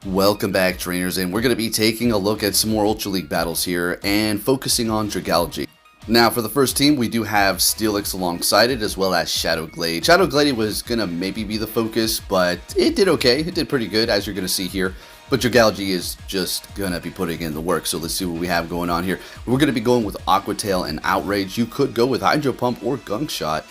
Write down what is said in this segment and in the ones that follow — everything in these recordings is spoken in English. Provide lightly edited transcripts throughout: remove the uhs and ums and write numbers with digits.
Welcome back, trainers, and we're going to be taking a look at some more Ultra League battles here and focusing on Dragalge. Now, for the first team, we do have Steelix alongside it, as well as Shadow Glade. Shadow Glade was going to maybe be the focus, but it did okay. It did pretty good, as you're going to see here. But Dragalge is just going to be putting in the work, so let's see what we have going on here. We're going to be going with Aqua Tail and Outrage. You could go with Hydro Pump or Gunk Shot.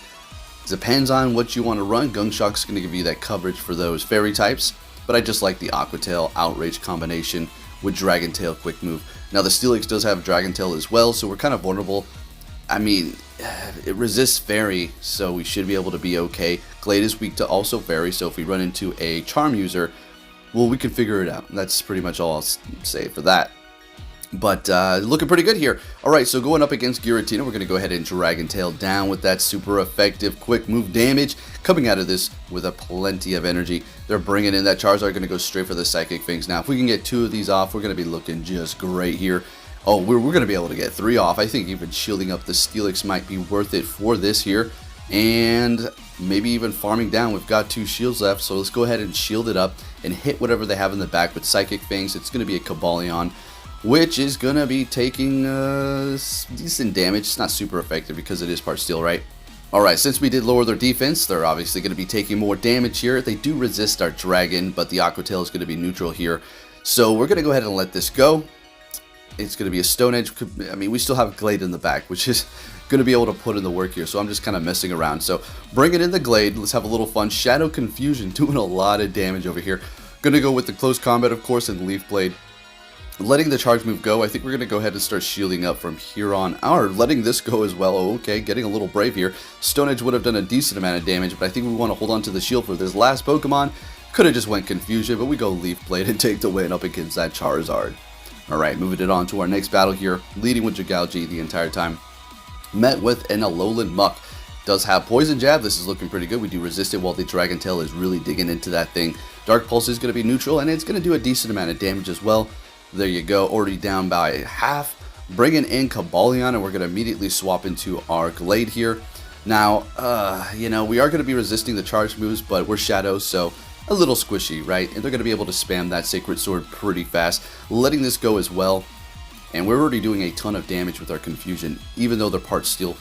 Depends on what you want to run. Gunk Shot's going to give you that coverage for those fairy types. But I just like the Aqua Tail Outrage combination with Dragon Tail Quick Move. Now the Steelix does have Dragon Tail as well, so we're kind of vulnerable. I mean, it resists Fairy, so we should be able to be okay. Glade is weak to also Fairy, so if we run into a Charm user, well, we can figure it out. That's pretty much all I'll say for that. But looking pretty good here. Alright, so going up against Giratina, we're going to go ahead and Dragon Tail down with that super effective quick move damage. Coming out of this with a plenty of energy. They're bringing in that Charizard, going to go straight for the Psychic Fangs. Now, if we can get 2 of these off, we're going to be looking just great here. Oh, we're going to be able to get 3 off. I think even shielding up the Steelix might be worth it for this here. And maybe even farming down. We've got 2 shields left, so let's go ahead and shield it up and hit whatever they have in the back with Psychic Fangs. It's going to be a Cobalion, which is going to be taking decent damage. It's not super effective because it is part steel, right? Alright, since we did lower their defense, they're obviously going to be taking more damage here. They do resist our Dragon, but the Aqua Tail is going to be neutral here. So we're going to go ahead and let this go. It's going to be a Stone Edge. I mean, we still have Glade in the back, which is going to be able to put in the work here. So I'm just kind of messing around. So bringing in the Glade. Let's have a little fun. Shadow Confusion doing a lot of damage over here. Going to go with the Close Combat, of course, and Leaf Blade. Letting the charge move go, I think we're going to go ahead and start shielding up from here on out. Letting this go as well. Oh, okay, getting a little brave here. Stone Edge would have done a decent amount of damage, but I think we want to hold on to the shield for this last Pokemon. Could have just went Confusion, but we go Leaf Blade and take the win up against that Charizard. Alright, moving it on to our next battle here. Leading with Dragalge the entire time. Met with an Alolan Muck. Does have Poison Jab. This is looking pretty good. We do resist it while the Dragon Tail is really digging into that thing. Dark Pulse is going to be neutral, and it's going to do a decent amount of damage as well. There you go, already down by half. Bringing in Cobalion, and we're going to immediately swap into our Glade here. Now, you know, we are going to be resisting the charge moves, but we're Shadow, so a little squishy, right? And they're going to be able to spam that Sacred Sword pretty fast. Letting this go as well. And we're already doing a ton of damage with our Confusion, even though they're part steel.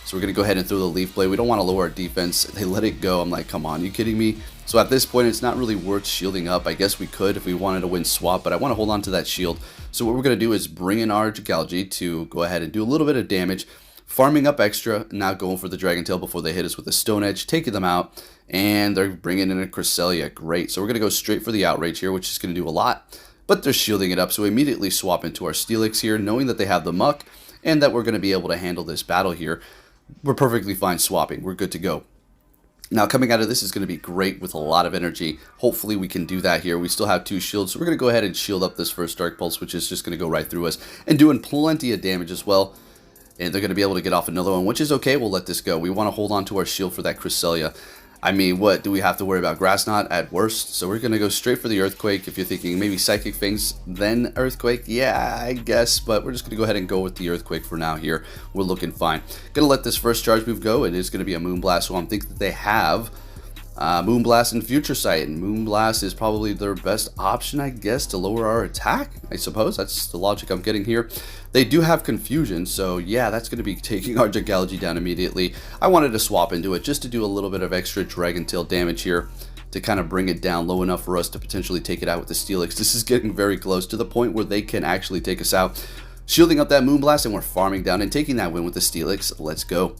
So we're going to go ahead and throw the Leaf Blade. We don't want to lower our defense. They let it go. I'm like, come on, you kidding me? So at this point, it's not really worth shielding up. I guess we could if we wanted to win swap, but I want to hold on to that shield. So what we're going to do is bring in our Dragalge to go ahead and do a little bit of damage. Farming up extra, now going for the Dragon Tail before they hit us with a Stone Edge, taking them out. And they're bringing in a Cresselia. Great. So we're going to go straight for the Outrage here, which is going to do a lot. But they're shielding it up, so we immediately swap into our Steelix here, knowing that they have the Muck and that we're going to be able to handle this battle here. We're perfectly fine swapping. We're good to go. Now, coming out of this is going to be great with a lot of energy. Hopefully, we can do that here. We still have 2 shields, so we're going to go ahead and shield up this first Dark Pulse, which is just going to go right through us and doing plenty of damage as well. And they're going to be able to get off another one, which is okay. We'll let this go. We want to hold on to our shield for that Cresselia. I mean, what do we have to worry about? Grass Knot at worst. So we're going to go straight for the Earthquake. If you're thinking maybe Psychic Fangs, then Earthquake, yeah, I guess. But we're just going to go ahead and go with the Earthquake for now here. We're looking fine. Going to let this first charge move go. It is going to be a Moonblast. So I'm thinking that they have Moonblast and Future Sight. And Moonblast is probably their best option, I guess, to lower our attack. I suppose that's the logic I'm getting here. They do have Confusion, so yeah, that's going to be taking our Dragalge down immediately. I wanted to swap into it just to do a little bit of extra Dragon Tail damage here to kind of bring it down low enough for us to potentially take it out with the Steelix. This is getting very close to the point where they can actually take us out. Shielding up that Moonblast, and we're farming down and taking that win with the Steelix. Let's go.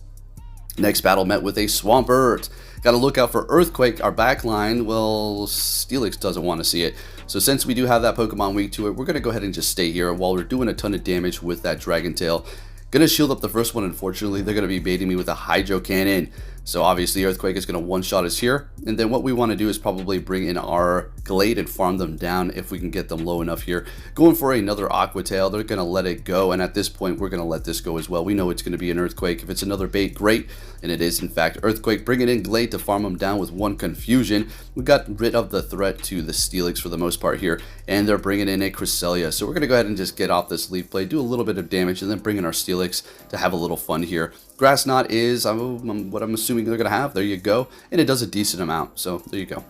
Next battle met with a Swampert. Got to look out for Earthquake. Our backline, well, Steelix doesn't want to see it. So since we do have that Pokemon weak to it, we're going to go ahead and just stay here while we're doing a ton of damage with that Dragon Tail. Going to shield up the first one, unfortunately. They're going to be baiting me with a Hydro Cannon. So obviously Earthquake is going to one-shot us here. And then what we want to do is probably bring in our Glade and farm them down if we can get them low enough here. Going for another Aqua Tail. They're going to let it go. And at this point, we're going to let this go as well. We know it's going to be an Earthquake. If it's another bait, great. And it is, in fact, Earthquake. Bringing in Glade to farm them down with 1 Confusion. We got rid of the threat to the Steelix for the most part here. And they're bringing in a Cresselia. So we're going to go ahead and just get off this Leaf Blade, do a little bit of damage, and then bring in our Steelix to have a little fun here. Grass Knot is what I'm assuming they're going to have. There you go. And it does a decent amount. So there you go.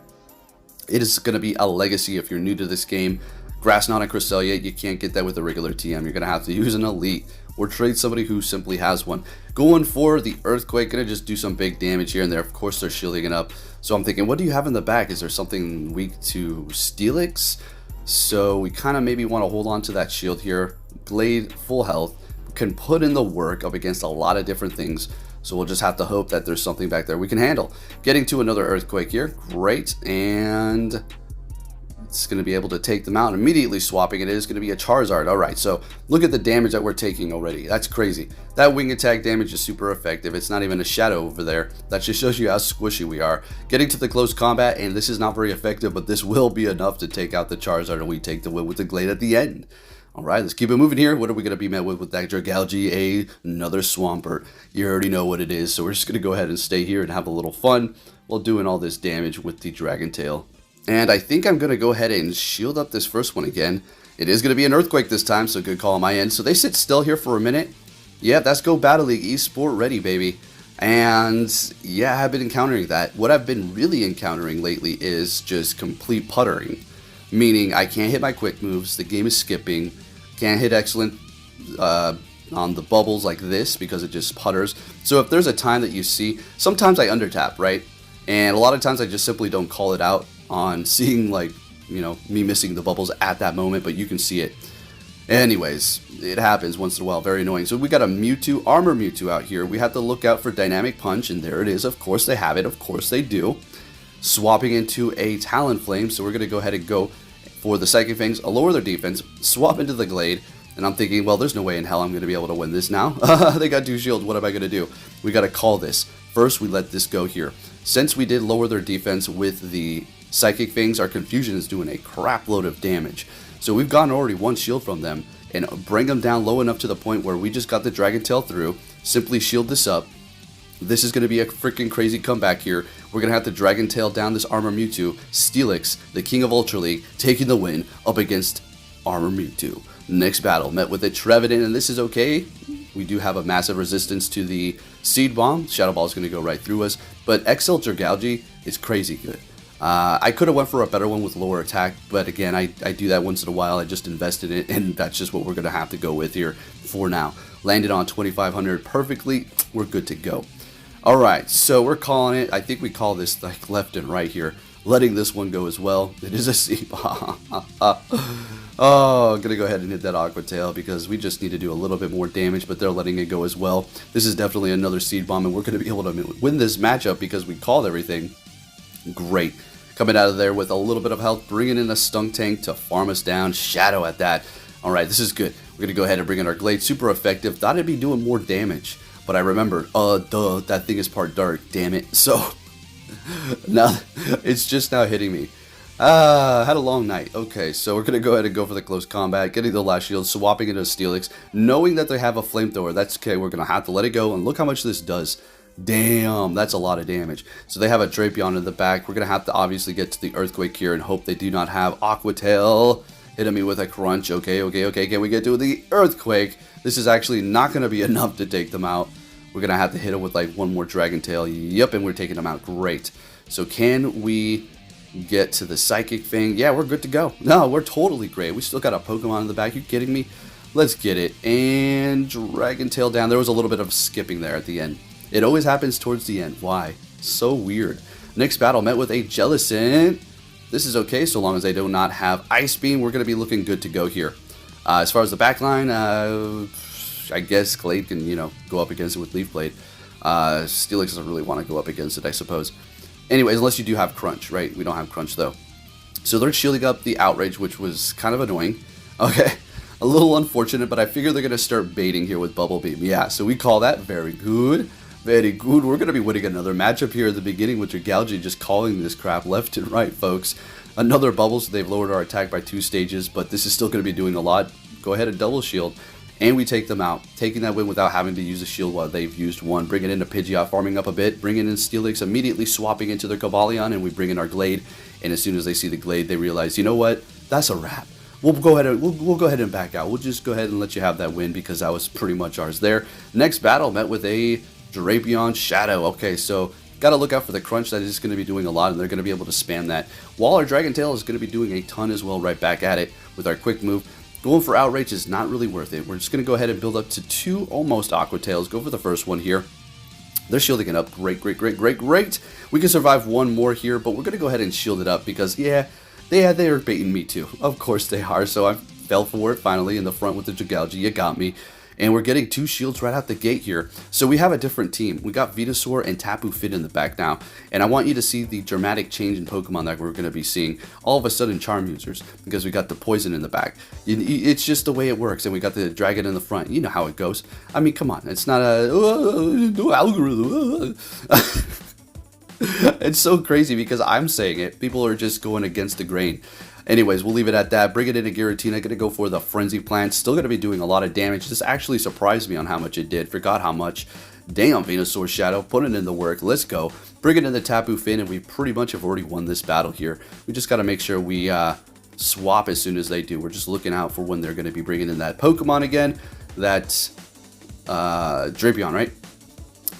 It is going to be a legacy if you're new to this game. Drapion and Cresselia, you can't get that with a regular TM. You're going to have to use an elite or trade somebody who simply has one. Going for the Earthquake, going to just do some big damage here and there. Of course, they're shielding it up. So I'm thinking, what do you have in the back? Is there something weak to Steelix? So we kind of maybe want to hold on to that shield here. Glade, full health, can put in the work up against a lot of different things. So we'll just have to hope that there's something back there we can handle. Getting to another Earthquake here. Great. And it's going to be able to take them out. Immediately swapping it is going to be a Charizard. All right, so look at the damage that we're taking already. That's crazy. That wing attack damage is super effective. It's not even a shadow over there. That just shows you how squishy we are. Getting to the close combat, and this is not very effective, but this will be enough to take out the Charizard, and we take the win with the Glade at the end. All right, let's keep it moving here. What are we going to be met with that Dragalge? Another Swampert. You already know what it is, so we're just going to go ahead and stay here and have a little fun while doing all this damage with the Dragon Tail. And I think I'm going to go ahead and shield up this first one again. It is going to be an Earthquake this time, so good call on my end. So they sit still here for a minute. Yeah, that's Go Battle League eSport ready, baby. And yeah, I've been encountering that. What I've been really encountering lately is just complete puttering. Meaning I can't hit my quick moves, the game is skipping, can't hit excellent on the bubbles like this because it just putters. So if there's a time that you see, sometimes I undertap, right? And a lot of times I just simply don't call it out on seeing, like, you know, me missing the bubbles at that moment, but you can see it. Anyways, it happens once in a while, very annoying. So we got a Mewtwo, Armor Mewtwo out here. We have to look out for Dynamic Punch, and there it is. Of course they have it, of course they do. Swapping into a Talonflame, so we're going to go ahead and go for the Psychic Fangs, lower their defense, swap into the Glade, and I'm thinking, well, there's no way in hell I'm going to be able to win this now. They got 2 shields, what am I going to do? We got to call this. First, we let this go here. Since we did lower their defense with the Psychic Fangs, our Confusion is doing a crap load of damage. So we've gotten already 1 shield from them, and bring them down low enough to the point where we just got the Dragon Tail through, simply shield this up. This is going to be a freaking crazy comeback here. We're going to have to Dragon Tail down this Armor Mewtwo. Steelix, the King of Ultra League, taking the win up against Armor Mewtwo. Next battle, met with a Trevant, and this is okay. We do have a massive resistance to the Seed Bomb. Shadow Ball is going to go right through us, but XL Dragalge is crazy good. I could have went for a better one with lower attack, but again, I do that once in a while. I just invested in it, and that's just what we're going to have to go with here for now. Landed on 2,500 perfectly. We're good to go. All right, so we're calling it. I think we call this like left and right here. Letting this one go as well. It is a Seed Bomb. Oh, I'm going to go ahead and hit that Aqua Tail because we just need to do a little bit more damage, but they're letting it go as well. This is definitely another Seed Bomb, and we're going to be able to win this matchup because we called everything. Great. Coming out of there with a little bit of health, bringing in a Stunk Tank to farm us down. Shadow at that. All right, this is good. We're going to go ahead and bring in our Glade. Super effective. Thought it'd be doing more damage, but I remembered, that thing is part dark. Damn it. So, now, it's just now hitting me. Had a long night. Okay, so we're going to go ahead and go for the close combat, getting the last shield, swapping into Steelix, knowing that they have a flamethrower. That's okay, we're going to have to let it go, and look how much this does. Damn, that's a lot of damage. So they have a Drapion in the back. We're going to have to obviously get to the Earthquake here and hope they do not have Aqua Tail. Hitting me with a crunch. Okay. Can we get to the Earthquake? This is actually not going to be enough to take them out. We're going to have to hit them with like one more Dragon Tail. Yep, and we're taking them out. Great. So can we get to the Psychic thing? Yeah, we're good to go. No, we're totally great. We still got a Pokemon in the back. You kidding me? Let's get it. And Dragon Tail down. There was a little bit of skipping there at the end. It always happens towards the end. Why? So weird. Next battle, met with a Jellicent. This is okay so long as they do not have Ice Beam. We're going to be looking good to go here. As far as the back line, I guess Glade can, go up against it with Leaf Blade. Steelix doesn't really want to go up against it, I suppose. Anyways, unless you do have Crunch, right? We don't have Crunch, though. So they're shielding up the Outrage, which was kind of annoying. Okay, a little unfortunate, but I figure they're going to start baiting here with Bubble Beam. Yeah, so we call that very good. Very good. We're going to be winning another matchup here at the beginning with Dragalge just calling this crap left and right, folks. Another bubble, so they've lowered our attack by 2 stages, but this is still going to be doing a lot. Go ahead and double shield, and we take them out. Taking that win without having to use a shield while they've used one. Bringing in a Pidgeot, farming up a bit. Bringing in Steelix, immediately swapping into their Cobalion, and we bring in our Glade. And as soon as they see the Glade, they realize, you know what? That's a wrap. We'll go ahead and back out. We'll just go ahead and let you have that win because that was pretty much ours there. Next battle met with a Drapion Shadow. Okay, so got to look out for the crunch that is going to be doing a lot, and they're going to be able to spam that. While our Dragon Tail is going to be doing a ton as well right back at it with our quick move. Going for Outrage is not really worth it. We're just going to go ahead and build up to 2 almost Aqua Tails. Go for the first one here. They're shielding it up. Great, great, great, great, great. We can survive one more here, but we're going to go ahead and shield it up because, yeah, they are baiting me too. Of course they are, so I fell for it finally in the front with the Dragalge. You got me. And we're getting 2 shields right out the gate here. So we have a different team. We got Venusaur and Tapu Fini in the back now. And I want you to see the dramatic change in Pokemon that we're going to be seeing. All of a sudden, Charm users, because we got the Poison in the back. It's just the way it works. And we got the Dragon in the front. You know how it goes. I mean, come on. It's not a no algorithm. It's so crazy because I'm saying it. People are just going against the grain. Anyways, we'll leave it at that. Bring it into Giratina. Going to go for the Frenzy Plant. Still going to be doing a lot of damage. This actually surprised me on how much it did. Forgot how much. Damn, Venusaur Shadow. Putting in the work. Let's go. Bring it in the Tapu Fini, and we pretty much have already won this battle here. We just got to make sure we swap as soon as they do. We're just looking out for when they're going to be bringing in that Pokemon again. That's Drapion, right?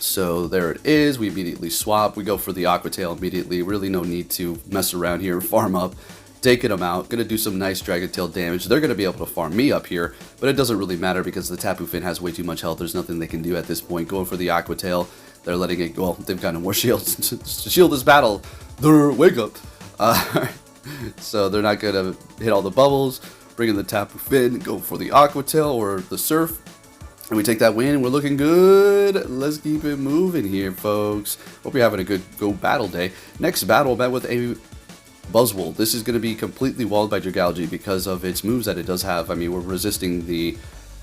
So there it is. We immediately swap. We go for the Aqua Tail immediately. Really no need to mess around here. Farm up. Taking them out, gonna do some nice Dragon Tail damage. They're gonna be able to farm me up here, but it doesn't really matter because the Tapu Fini has way too much health. There's nothing they can do at this point. Going for the Aqua Tail, they're letting it go. Well, they've got no more shields to shield this battle. They're wake up. So they're not gonna hit all the bubbles. Bring in the Tapu Fini, go for the Aqua Tail or the Surf, and we take that win. We're looking good. Let's keep it moving here, folks. Hope you're having a good battle day. Next battle, met with a Buzzwole. This is going to be completely walled by Dragalge because of its moves that it does have. I mean, we're resisting the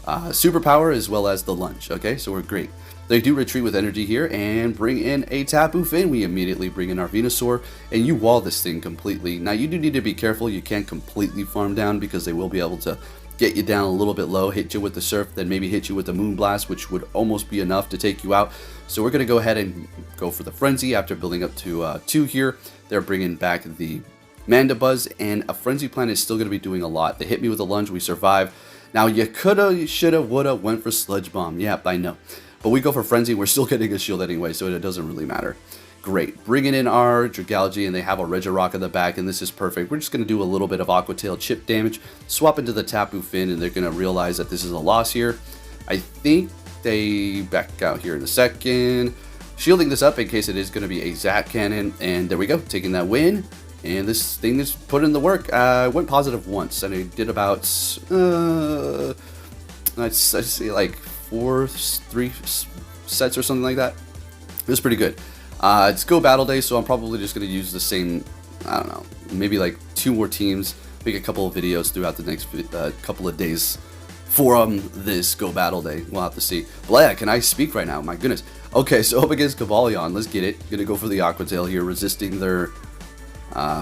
superpower as well as the lunge. Okay, so we're great. They do retreat with energy here and bring in a Tapu Fini. We immediately bring in our Venusaur, and you wall this thing completely. Now, you do need to be careful. You can't completely farm down because they will be able to get you down a little bit low, hit you with the Surf, then maybe hit you with the Moonblast, which would almost be enough to take you out. So we're going to go ahead and go for the Frenzy after building up to 2 here. They're bringing back the Mandibuzz, and a Frenzy Plant is still going to be doing a lot. They hit me with a lunge, we survive. Now, you coulda, you shoulda, woulda, went for Sludge Bomb. Yep, I know. But we go for Frenzy, we're still getting a shield anyway, so it doesn't really matter. Great. Bringing in our Dragalge, and they have a Regirock in the back, and this is perfect. We're just going to do a little bit of Aqua Tail chip damage, swap into the Tapu Fini, and they're going to realize that this is a loss here. I think they back out here in a second. Shielding this up in case it is going to be a Zap Cannon, and there we go, taking that win. And this thing is put in the work. I went positive once, and I did about, I'd say like 3 sets or something like that. It was pretty good. It's Go Battle Day, so I'm probably just going to use the same, I don't know, maybe like 2 more teams, make a couple of videos throughout the next couple of days for this Go Battle Day. We'll have to see. But yeah, can I speak right now? My goodness. Okay, so up against Cobalion, let's get it. Gonna go for the Aqua Tail here, resisting their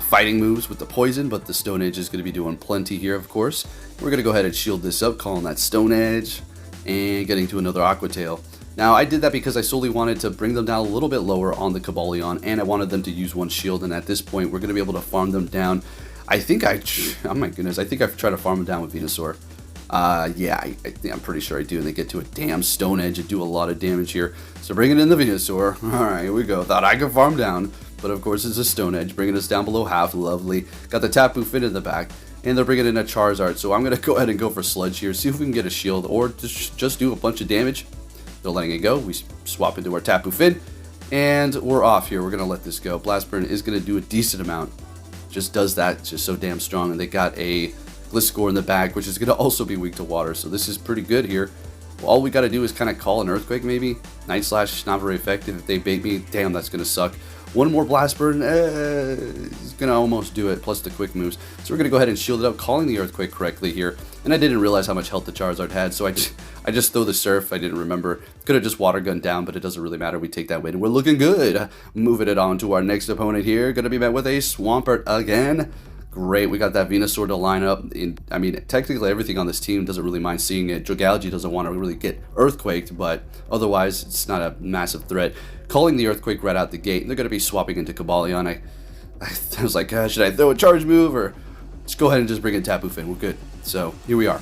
fighting moves with the Poison, but the Stone Edge is going to be doing plenty here, of course. We're going to go ahead and shield this up, calling that Stone Edge, and getting to another Aqua Tail. Now, I did that because I solely wanted to bring them down a little bit lower on the Cobalion, and I wanted them to use 1 shield, and at this point, we're going to be able to farm them down. I think oh my goodness, I think I've tried to farm them down with Venusaur. Yeah, I'm pretty sure I do, and they get to a damn Stone Edge and do a lot of damage here. So bringing in the Venusaur. Alright, here we go. Thought I could farm down, but of course it's a Stone Edge, bringing us down below half. Lovely. Got the Tapu Fini in the back, and they're bringing in a Charizard, so I'm going to go ahead and go for Sludge here, see if we can get a shield, or just do a bunch of damage. They're letting it go. We swap into our Tapu Fini, and we're off here. We're going to let this go. Blast Burn is going to do a decent amount. Just does that. It's just so damn strong, and they got a Gliscor in the back, which is going to also be weak to water, so this is pretty good here. Well, all we got to do is kind of call an Earthquake, maybe. Night Slash, not very effective. If they bait me, damn, that's going to suck. One more Blast Burn, is going to almost do it, plus the quick moves. So we're going to go ahead and shield it up, calling the Earthquake correctly here. And I didn't realize how much health the Charizard had, so I just throw the Surf. I didn't remember. Could have just Water Gun down, but it doesn't really matter. We take that win. We're looking good. Moving it on to our next opponent here. Going to be met with a Swampert again. Great, we got that Venusaur to line up. I mean, technically everything on this team doesn't really mind seeing it. Dragalge doesn't want to really get Earthquaked, but otherwise it's not a massive threat. Calling the Earthquake right out the gate, and they're going to be swapping into Cobalion. I was like, should I throw a charge move, or just go ahead and just bring in Tapu Fini? We're good. So here we are.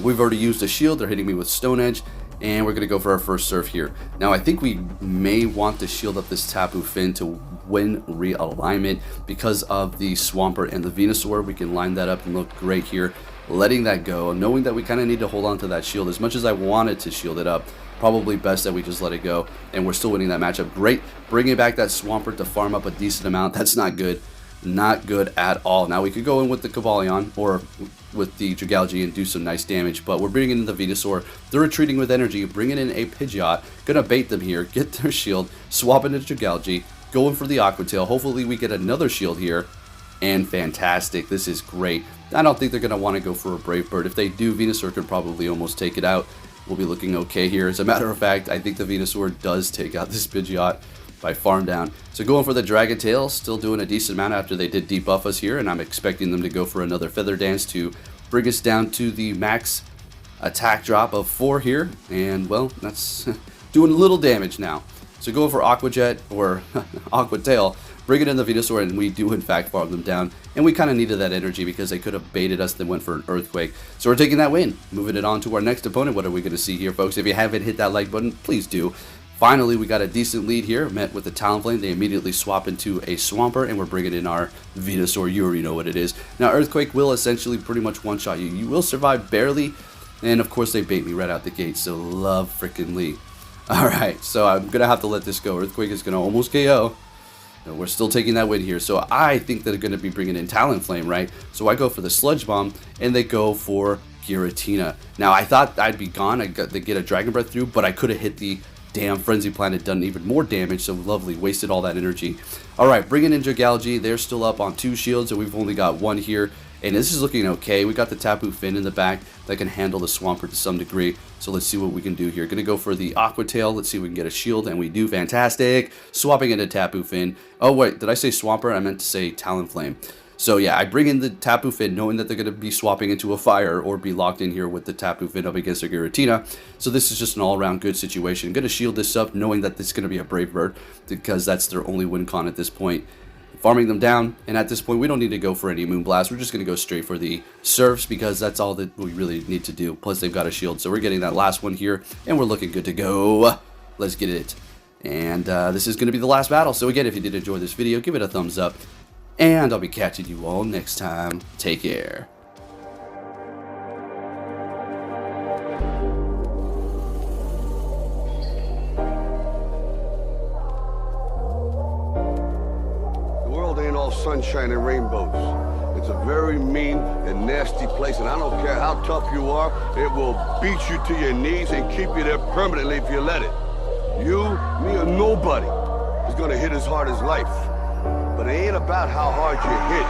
We've already used a shield. They're hitting me with Stone Edge, and we're going to go for our first surf here. Now I think we may want to shield up this Tapu Fini to win realignment because of the Swampert and the Venusaur. We can line that up and look great here. Letting that go, knowing that we kind of need to hold on to that shield. As much as I wanted to shield it up, probably best that we just let it go, and we're still winning that matchup. Great, bringing back that Swampert to farm up a decent amount. That's not good. Not good at all. Now we could go in with the Cobalion or with the Dragalge and do some nice damage, but we're bringing in the Venusaur. They're retreating with energy, bringing in a Pidgeot. Gonna bait them here, get their shield, swap into Dragalge, going for the Aqua Tail. Hopefully we get another shield here, and fantastic. This is great. I don't think they're gonna want to go for a Brave Bird. If they do, Venusaur could probably almost take it out. We'll be looking okay here. As a matter of fact, I think the Venusaur does take out this Pidgeot by farm down. So going for the Dragon Tail, still doing a decent amount after they did debuff us here, and I'm expecting them to go for another Feather Dance to bring us down to the max attack drop of 4 here, and well, that's doing a little damage now. So going for Aqua Jet or Aqua Tail, bringing in the Venusaur, and we do in fact farm them down, and we kind of needed that energy because they could have baited us, then went for an Earthquake. So we're taking that win, moving it on to our next opponent. What are we going to see here, folks? If you haven't hit that like button, please do. Finally, we got a decent lead here, met with the Talonflame. They immediately swap into a Swampert, and we're bringing in our Venusaur. You already know what it is. Now, Earthquake will essentially pretty much one-shot you. You will survive barely, and of course, they bait me right out the gate, so love freaking Lee. Alright, so I'm going to have to let this go. Earthquake is going to almost KO. No, we're still taking that win here, so I think they're going to be bringing in Talonflame, right? So I go for the Sludge Bomb, and they go for Giratina. Now, I thought I'd be gone. I got to get a Dragon Breath through, but I could have hit the damn Frenzy Planet, done even more damage, so lovely, wasted all that energy. Alright, bringing in Dragalge, they're still up on 2 shields, and we've only got 1 here, and this is looking okay. We got the Tapu Fini in the back that can handle the Swampert to some degree, so let's see what we can do here. Gonna go for the Aqua Tail, let's see if we can get a shield, and we do. Fantastic! Swapping into Tapu Fini. Oh wait, did I say Swampert? I meant to say Talonflame. So yeah, I bring in the Tapu Fini knowing that they're going to be swapping into a fire or be locked in here with the Tapu Fini up against a Giratina. So this is just an all-around good situation. Going to shield this up knowing that this is going to be a Brave Bird because that's their only win con at this point. Farming them down, and at this point we don't need to go for any Moonblast. We're just going to go straight for the Surfs because that's all that we really need to do. Plus they've got a shield, so we're getting that last one here, and we're looking good to go. Let's get it. And this is going to be the last battle. So again, if you did enjoy this video, give it a thumbs up. And I'll be catching you all next time. Take care. The world ain't all sunshine and rainbows. It's a very mean and nasty place, and I don't care how tough you are, it will beat you to your knees and keep you there permanently if you let it. You, me, or nobody is gonna hit as hard as life. But it ain't about how hard you hit.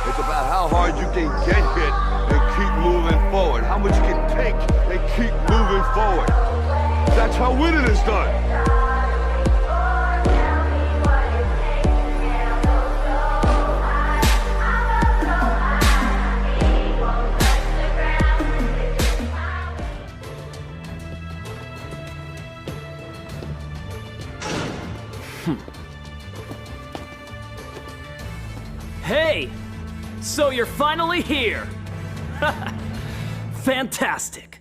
It's about how hard you can get hit and keep moving forward. How much you can take and keep moving forward. That's how winning is done. Hey! So you're finally here! Fantastic!